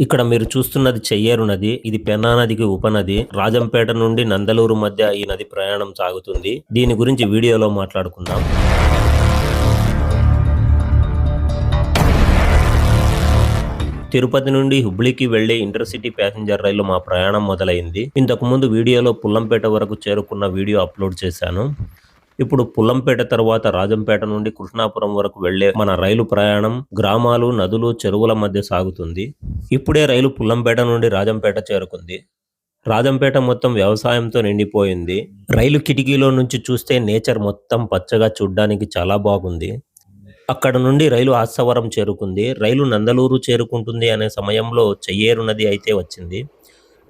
ఇక్కడ మీరు చూస్తున్నది చెయ్యేరు నది. ఇది పెన్నా నదికి ఉపనది. రాజంపేట నుండి నందలూరు మధ్య ఈ నది ప్రయాణం సాగుతుంది. దీని గురించి వీడియోలో మాట్లాడుకుందాం. తిరుపతి నుండి హుబ్లీకి వెళ్లే ఇంటర్సిటీ ప్యాసింజర్ రైలు మా ప్రయాణం మొదలైంది. ఇంతకుముందు వీడియోలో పుల్లంపేట వరకు చేరుకున్న వీడియో అప్లోడ్ చేశాను. ఇప్పుడు పుల్లంపేట తర్వాత రాజంపేట నుండి కృష్ణాపురం వరకు వెళ్లే మన రైలు ప్రయాణం గ్రామాలు, నదులు, చెరువుల మధ్య సాగుతుంది. ఇప్పుడే రైలు పుల్లంపేట నుండి రాజంపేట చేరుకుంది. రాజంపేట మొత్తం వ్యవసాయంతో నిండిపోయింది. రైలు కిటికీలో నుంచి చూస్తే నేచర్ మొత్తం పచ్చగా చూడ్డానికి చాలా బాగుంది. అక్కడ నుండి రైలు ఆస్సవరం చేరుకుంది. రైలు నందలూరు చేరుకుంటుంది అనే సమయంలో చెయ్యేరు నది అయితే వచ్చింది.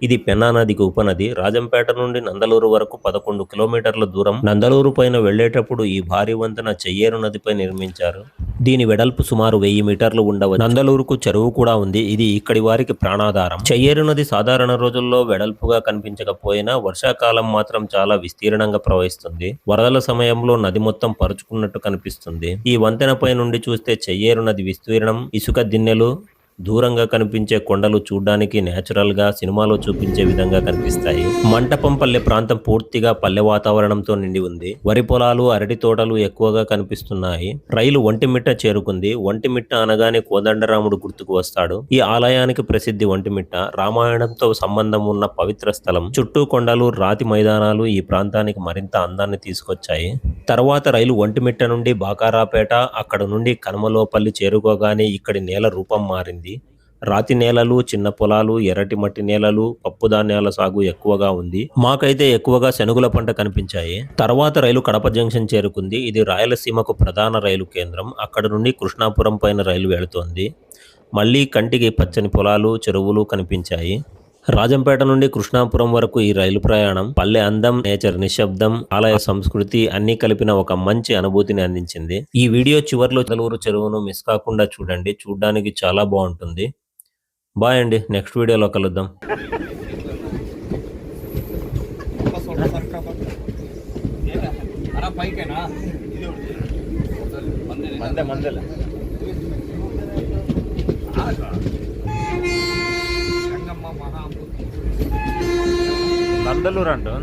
ఇది పెన్నా నదికి ఉపనది. రాజంపేట నుండి నందలూరు వరకు 11 కిలోమీటర్ల దూరం. నందలూరు పైన వెళ్లేటప్పుడు ఈ భారీ వంతెన చెయ్యేరు నదిపై నిర్మించారు. దీని వెడల్పు సుమారు 1000 మీటర్లు ఉండవచ్చు. నందలూరుకు చెరువు కూడా ఉంది. ఇది ఇక్కడి వారికి ప్రాణాధారం. చెయ్యేరు నది సాధారణ రోజుల్లో వెడల్పుగా కనిపించకపోయినా వర్షాకాలం మాత్రం చాలా విస్తీర్ణంగా ప్రవహిస్తుంది. వరదల సమయంలో నది మొత్తం పరుచుకున్నట్టు కనిపిస్తుంది. ఈ వంతెనపై నుండి చూస్తే చెయ్యేరు నది విస్తీర్ణం, ఇసుక దిన్నెలు, దూరంగా కనిపించే కొండలు చూడ్డానికి నేచురల్ గా సినిమాలో చూపించే విధంగా కనిపిస్తాయి. మంటపంపల్లె ప్రాంతం పూర్తిగా పల్లె వాతావరణంతో నిండి ఉంది. వరి పొలాలు, అరటి తోటలు ఎక్కువగా కనిపిస్తున్నాయి. రైలు ఒంటిమిట్ట చేరుకుంది. ఒంటిమిట్ట అనగానే కోదండరాముడు గుర్తుకు వస్తాడు. ఈ ఆలయానికి ప్రసిద్ధి ఒంటిమిట్ట. రామాయణంతో సంబంధం ఉన్న పవిత్ర స్థలం. చుట్టూ కొండలు, రాతి మైదానాలు ఈ ప్రాంతానికి మరింత అందాన్ని తీసుకొచ్చాయి. తర్వాత రైలు ఒంటిమిట్ట నుండి బాకారాపేట, అక్కడ నుండి కనుమలోపల్లి చేరుకోగానే ఇక్కడి నేల రూపం మారింది. రాతి నేలలు, చిన్న పొలాలు, ఎర్రటి మట్టి నేలలు, పప్పు ధాన్యాల సాగు ఎక్కువగా ఉంది. మాకైతే ఎక్కువగా శనుగుల పంట కనిపించాయి. తర్వాత రైలు కడప జంక్షన్ చేరుకుంది. ఇది రాయలసీమకు ప్రధాన రైలు కేంద్రం. అక్కడ నుండి కృష్ణాపురం పైన రైలు వెళుతోంది. మళ్ళీ కంటికి పచ్చని పొలాలు, చెరువులు కనిపించాయి. రాజంపేట నుండి కృష్ణాపురం వరకు ఈ రైలు ప్రయాణం పల్లె అందం, నేచర్ నిశ్శబ్దం, ఆలయ సంస్కృతి అన్నీ కలిపిన ఒక మంచి అనుభూతిని అందించింది. ఈ వీడియో చివర్లో నందలూరు చెరువును మిస్ కాకుండా చూడండి. చూడ్డానికి చాలా బాగుంటుంది. బాయ్ అండి. నెక్స్ట్ వీడియోలో కలుద్దాం. నందలూరు అంటూ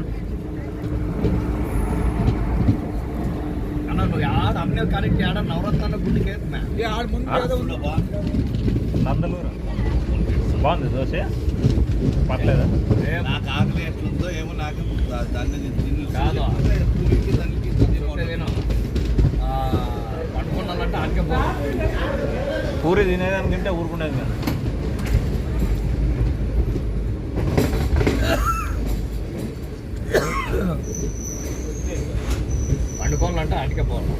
నందలూరు బాగుంది. దోశ పర్లేదా? నాకు ఆకలి ఎట్లుందో ఏమో నాకు దాన్ని పట్టుకున్నానంటే ఆడికే పూరి తినేదానికంటే ఊరుకునేది కదా. పండుకోవాలంటే ఆడికే పోవాలి.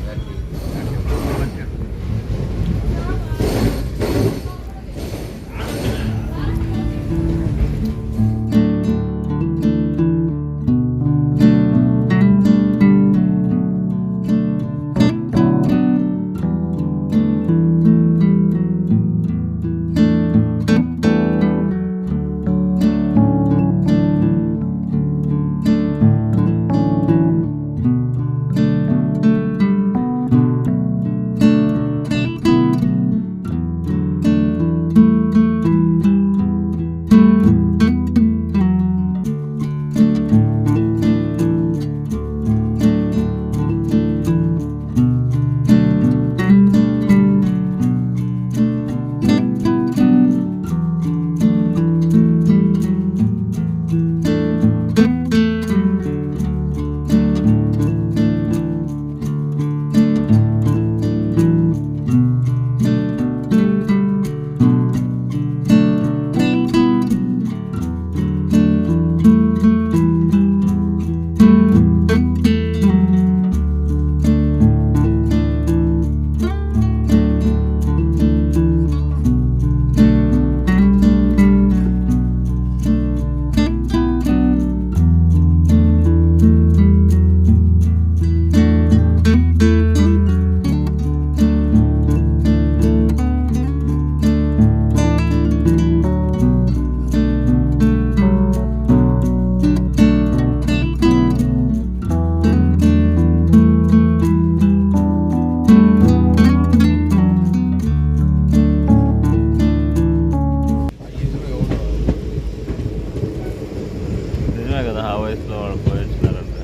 వయసులో వాళ్ళు పోయించినారంట.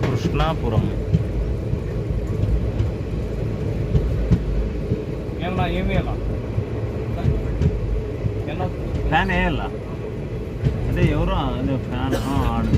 కృష్ణాపురం ఫ్యాన్ వేయాల అంటే ఎవరు ఫ్యాన్ ఆడు